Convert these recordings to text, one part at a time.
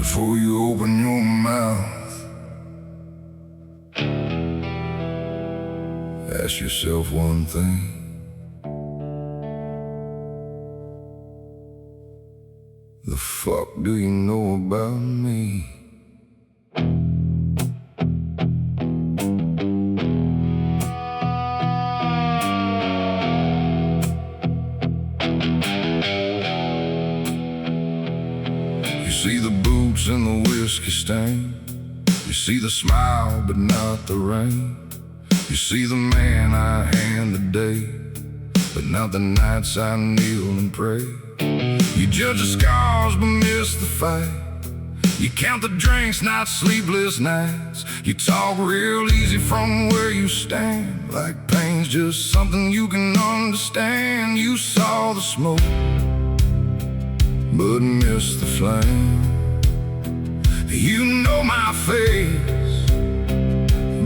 before you open your mouth. Ask yourself one thing: the fuck do you know about me? You see the boots and the whiskey stain. You see the smile but not the rain. You see the man I hand the day, but not the nights I kneel and pray. You judge the scars but miss the fight. You count the drinks, not sleepless nights. You talk real easy from where you stand, like pain's just something you can understand. You saw the smoke but missed the flame. You know my face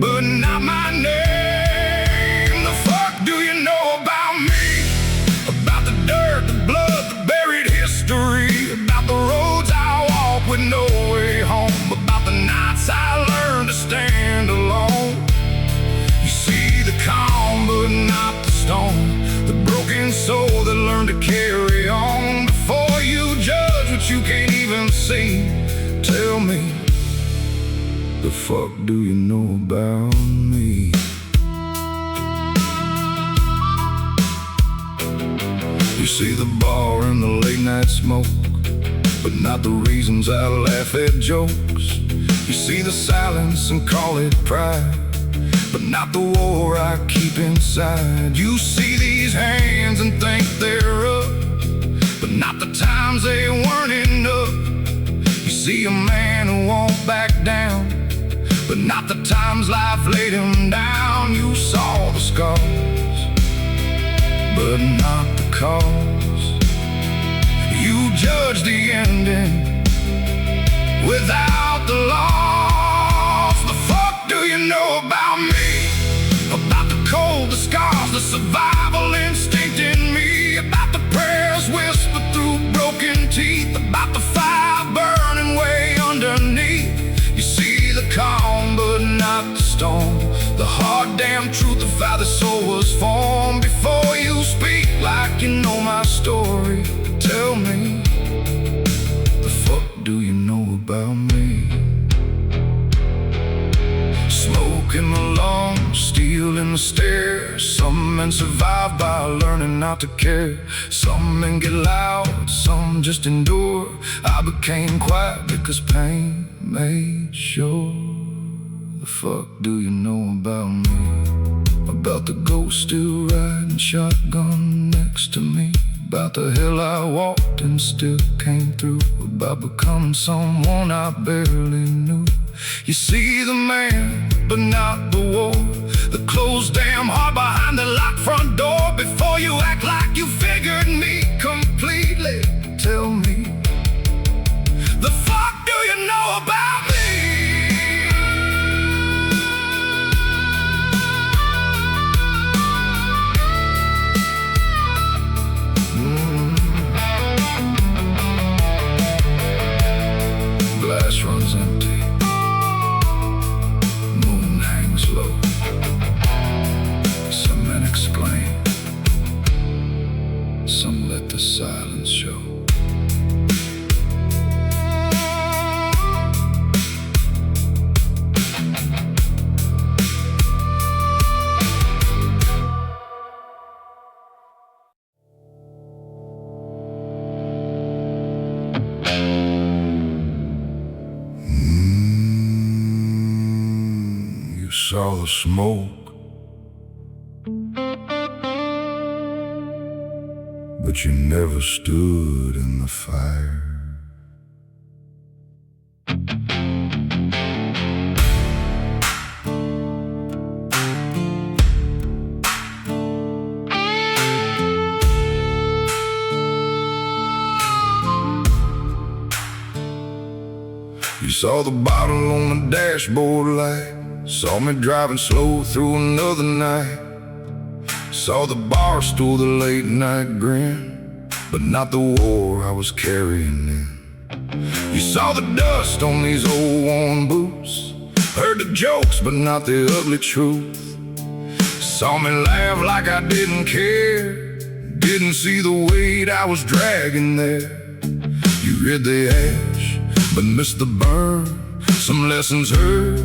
but not my name. The fuck do you know about me? About the dirt, the blood, the buried history. About the roads I walk with no way home. About the nights I learned to stand alone. You see the calm but not the stone, the broken soul that learned to carry on. Before you judge what you can't even see, tell me, the fuck do you know about me? You see the bar and the late night smoke, but not the reasons I laugh at jokes. You see the silence and call it pride, but not the war I keep inside. You see these hands and think they're up, but not the times they weren't enough. You see a man who won't back down, but not the times life laid him down. You saw the scars, but not the cause. You judge the ending without the loss. The fuck do you know about me? About the cold, the scars, the survival instinct in me. About the prayers whispered through broken teeth. About the fire burning way underneath. You see the calm but not the storm, the hard damn truth of how the soul was formed. Before you speak like you know my story, tell me, the fuck do you know about me? Smoke in the lungs, steel in the stairs. Some men survive by learning not to care. Some men get loud, some just endure. I became quiet because pain made sure. The fuck do you know about me? About the ghost still riding shotgun next to me. About the hell I walked and still came through. About becoming someone I barely knew. You see the man, but not the war. The closed damn heart behind the locked front door. Before you act like you figured me completely, tell me, the fuck do you know about me? Glass runs empty, moon hangs low. Some men explain, some let the silence show. Saw the smoke, but you never stood in the fire. You saw the bottle on the dashboard light. Saw me driving slow through another night. Saw the bar stool, the late night grin, but not the war I was carrying in. You saw the dust on these old worn boots, heard the jokes but not the ugly truth. Saw me laugh like I didn't care, didn't see the weight I was dragging there. You read the ash but missed the burn, some lessons heard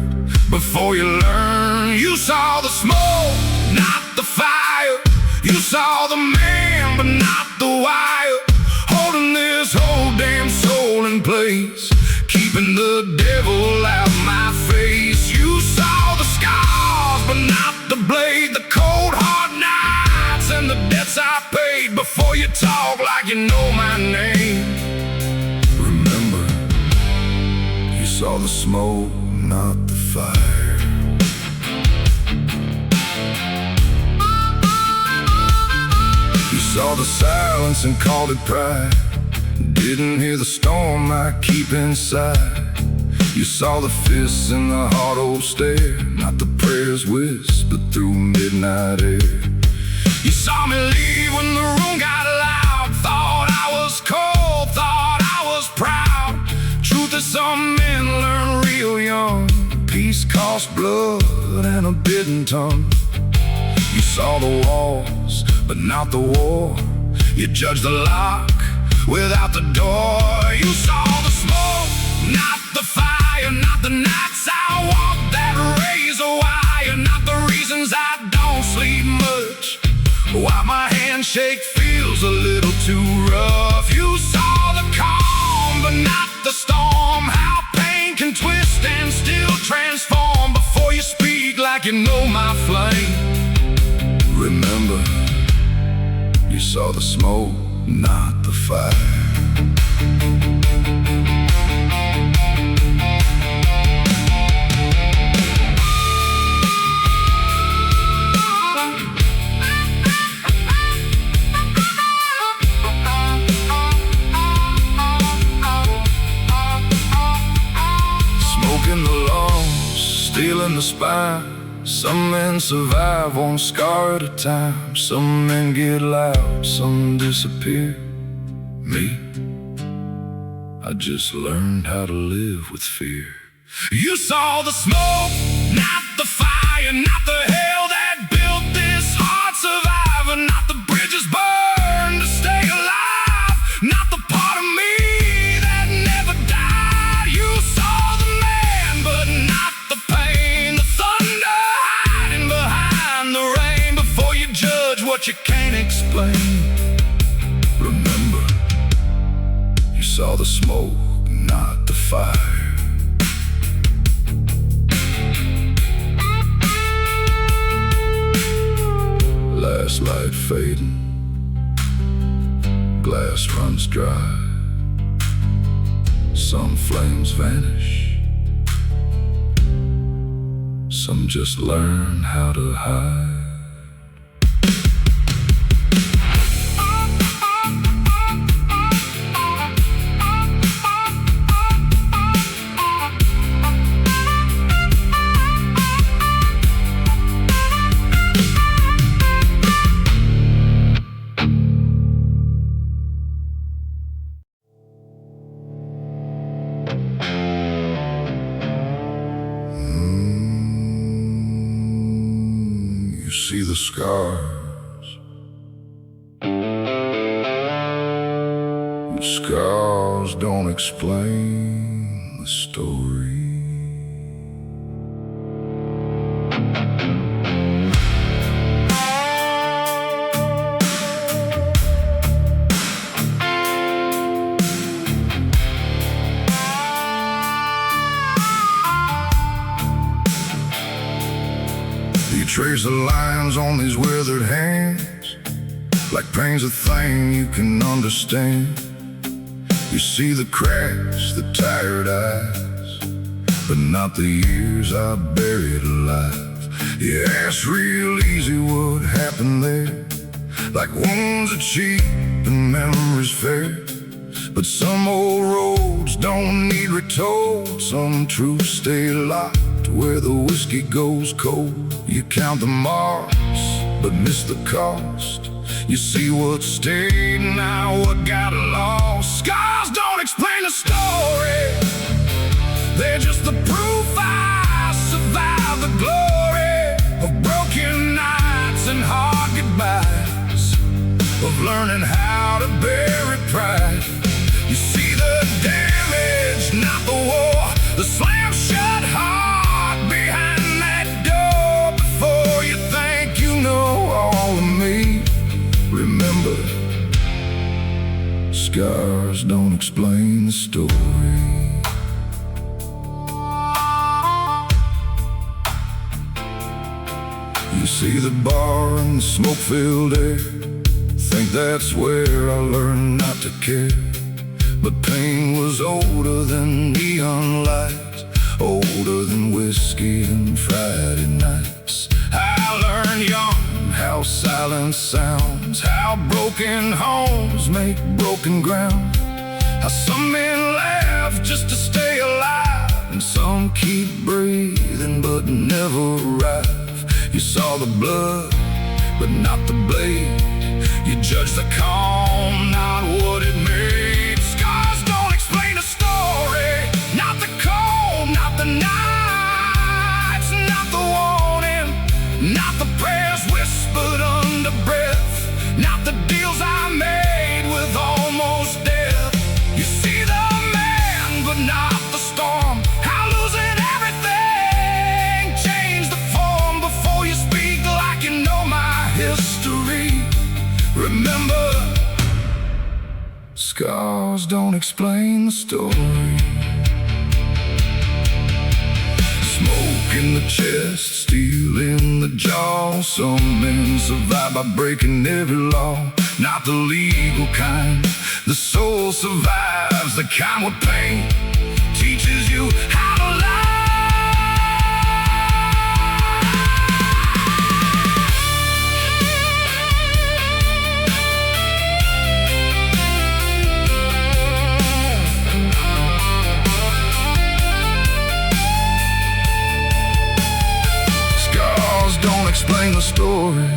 before you learn. You saw the smoke, not the fire. You saw the man but not the wire, holding this whole damn soul in place, keeping the devil out my face. You saw the scars but not the blade, the cold hard nights and the debts I paid. Before you talk like you know my name, remember, you saw the smoke, not the fire. You saw the silence and called it pride, didn't hear the storm I keep inside. You saw the fists in the hard old stare, not the prayers whispered through midnight air. You saw me leave when the room got loud, thought I was cold, thought I was proud. Truth is some men learn real young, peace costs blood and a bitten tongue. You saw the walls but not the war, you judged the lock without the door. You saw the smoke, not the fire, not the nights I walked that razor wire, not the reasons I don't sleep much, why my handshake feels a little too rough. You saw the calm but not the storm, how pain can twist and still transform. Before you speak like you know my flame, remember, you saw the smoke, not the fire. Smoking the lungs, stealing the spine. Some men survive one scar at a time. Some men get loud, some disappear. Me, I just learned how to live with fear. You saw the smoke, not the fire, not the hell that built this hard survivor, not the bridges burned to stay alive, not the part of me that never died. You saw the man but not the pain, the thunder hiding behind the rain. Before you judge what you can't explain, remember, you saw the smoke, not the fire. Last light fading, glass runs dry. Some flames vanish, some just learn how to hide. You see the scars, the scars don't explain the story. You trace the lines on these withered hands, like pain's a thing you can understand. You see the cracks, the tired eyes, but not the years I buried alive. You ask real easy what happened there, like wounds are cheap and memories fair. But some old roads don't need retold, some truths stay locked where the whiskey goes cold. You count the marks, but miss the cost. You see what stayed, now what got lost. Scars don't explain the a story. They're just the proof I survived the glory of broken nights and hard goodbyes, of learning how to bury pride. You see the damage, not the war, the slam shut heart behind that door. Before you think you know all of me, remember, scars don't explain the story. You see the bar and the smoke-filled air, think that's where I learned not to care. But pain was older than neon lights, older than whiskey and Friday nights. I learned young how silence sounds, how broken homes make broken ground, how some men laugh just to stay alive, and some keep breathing but never arrive. You saw the blood, but not the blade. You judge the calm, not what it made. Scars don't explain the story, not the cold, not the nights, not the warning, not the prayers whispered under breath, not the deals I made with almost death. You see the man, but not the storm, how losing everything changed the form. Before you speak like you know my history, remember, scars don't explain the story. Smoke in the chest, steel in the jaw. Some men survive by breaking every law, not the legal kind. The soul survives, the kind where pain teaches you how to lie. Don't explain the story,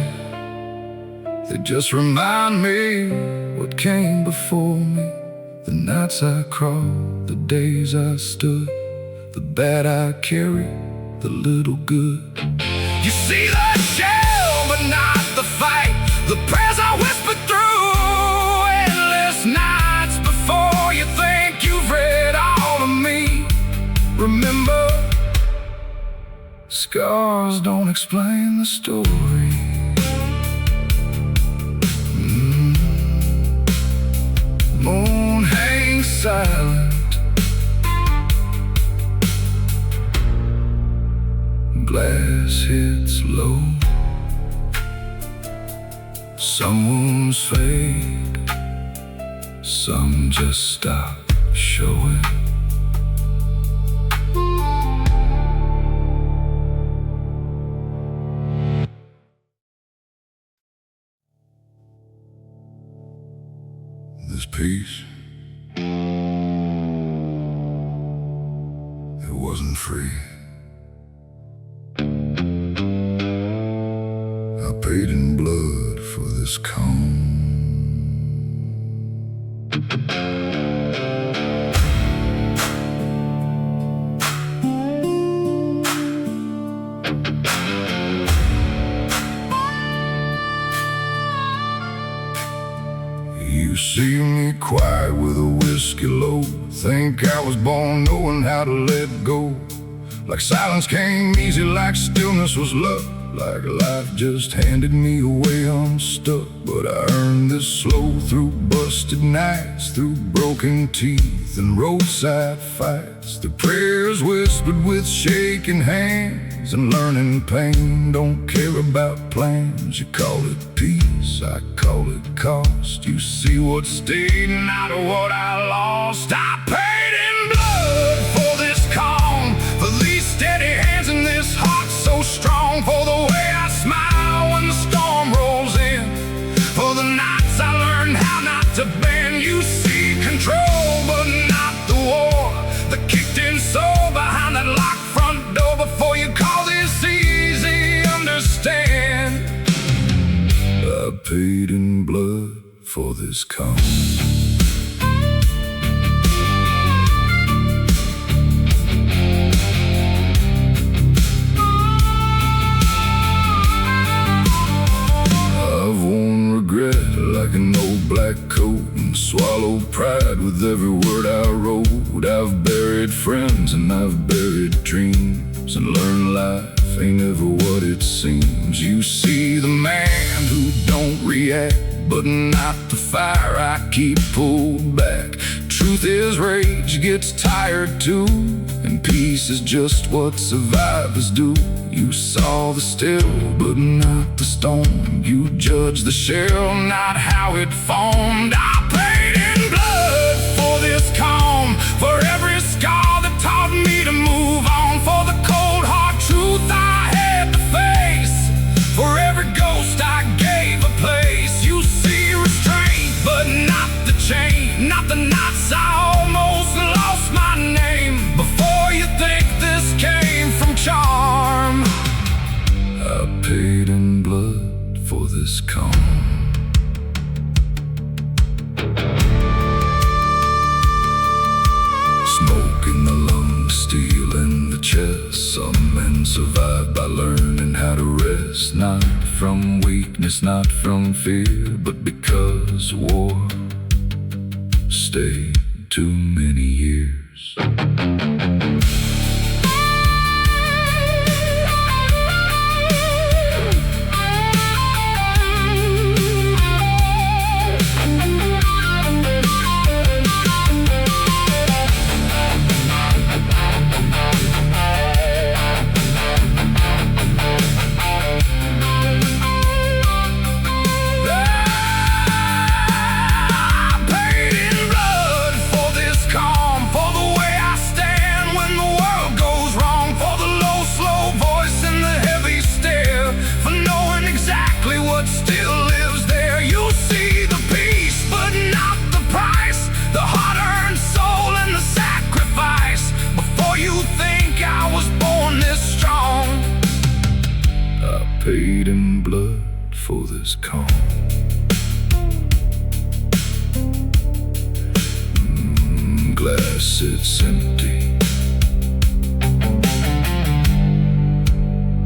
they just remind me what came before me. The nights I crawled, the days I stood, the bad I carried, the little good. You see the shell, but not the fight, the prayers I whispered through endless nights. Before you think you've read all of me, remember, scars don't explain the story. Moon hangs silent, glass hits low. Some wounds fade, some just stop showing. This peace, it wasn't free. I paid in blood for this calm. You see me quiet with a whiskey low, think I was born knowing how to let go. Like silence came easy, like stillness was luck, like life just handed me away unstuck. But I earned this slow through busted nights, through broken teeth and roadside fights, the prayers whispered with shaking hands, and learning pain don't care about plans. You call it peace, I call it cost. You see what stayed, not what I lost. I paid in blood for this calm, for these steady hands and this heart so strong, for the way I smile when the storm rolls in, for the nights I learned how not to bend. You see control, but not the war, the kicked in soul behind that locked front door. Before you call this easy, understand, I paid in blood for this calm. swallowed pride with every word I wrote. I've buried friends and I've buried dreams, and learned life ain't ever what it seems. You see the man who don't react, but not the fire I keep pulled back. Truth is rage gets tired too, and peace is just what survivors do. You saw the still, but not the storm. You judge the shell, not how it formed. I paid in blood for this calm, for every scar that taught me to move on, for the cold hard truth I had to face, for every ghost I gave a place. You see restraint, but not the chain, not the knots. I almost lost my name before you think this came from charm. I paid in blood for this calm. Smoke in the lungs, steel in the chest. Some men survive by learning how to rest, not from weakness, not from fear, but because war stayed too many years. Paid in blood for this calm. Glass sits empty,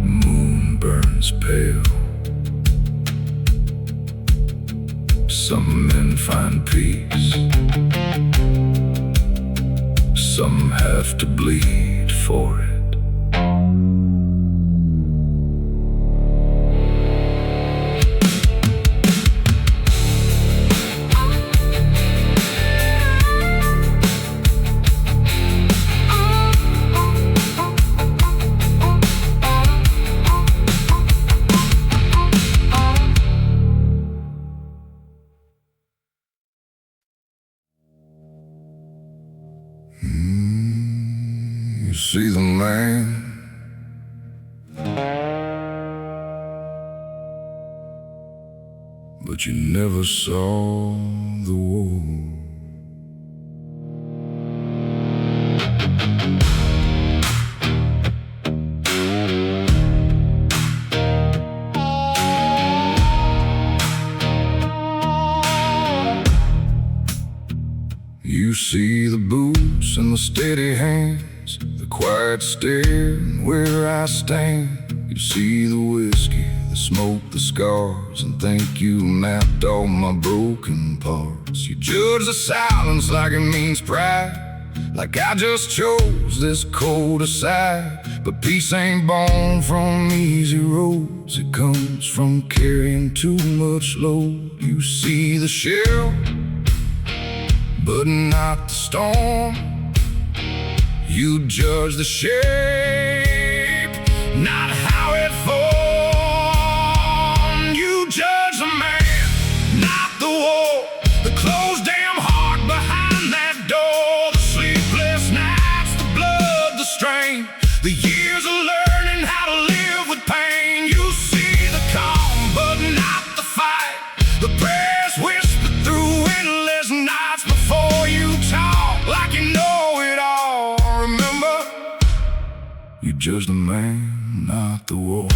moon burns pale. Some men find peace, some have to bleed for it. You see the man, but you never saw the war. You see the boots and the steady hands, the quiet stare where I stand. You see the whiskey, the smoke, the scars, and think you mapped all my broken parts. You judge the silence like it means pride, like I just chose this colder side. But peace ain't born from easy roads, it comes from carrying too much load. You see the shell, but not the storm. You judge the shape, not how it formed. You judge the man, not the war, the closed damn heart behind that door, the sleepless nights, the blood, the strain, the years of learning how to live with pain. You see the calm, but not the fight, the prayers whispered through endless nights before you talk like you know it all. Remember, you judge the man, not the war.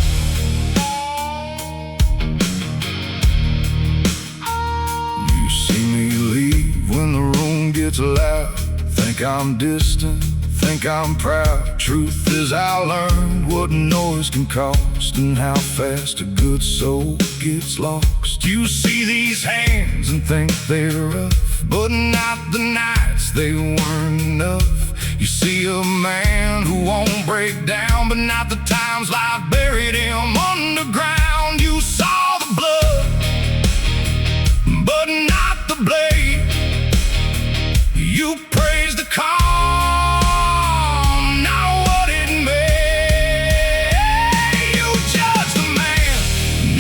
You see me leave when the room gets loud. Think I'm distant, think I'm proud. Truth is I learned what noise can cost, and how fast a good soul gets lost. You see these hands and think they're rough, but not the nights they weren't enough. You see a man who won't break down, but not the times life buried him underground. You saw the blood, but not the blade. You praised the calm, not what it made. You judged the man,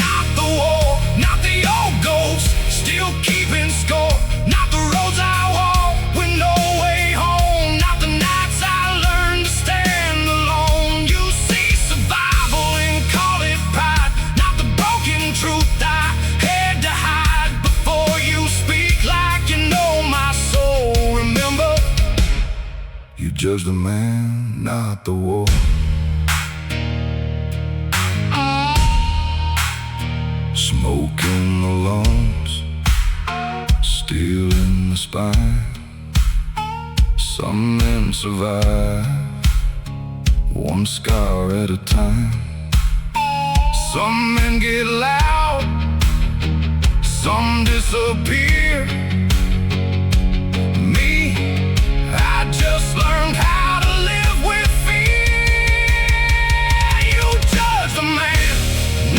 not the war, not the old ghost still keeping score, not the roads I walk with no way home, not the nights I learned to stand alone. You see survival and call it pride, not the broken truth I had to hide. Before you speak like you know my soul, remember, you judge the man, not the war. Smoke in the lungs, steel in the spine. Some men survive, one scar at a time. Some men get loud, some disappear. Me, I just learned how to live with fear. You judge the man,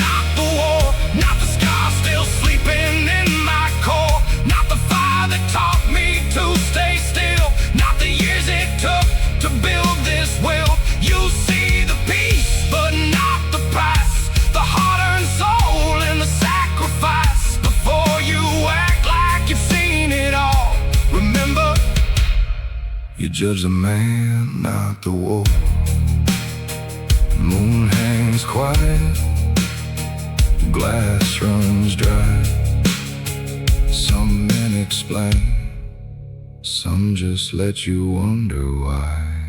not the war, not the scars still sleeping in my core, not the fire that taught me to stay still, not the years it took to build this will. You see the peace, but not the price, the hard-earned soul and the sacrifice. Before you act like you've seen it all, remember, you judge the man, not the war. Moon hangs quiet, glass runs dry. Some men explain, some just let you wonder why.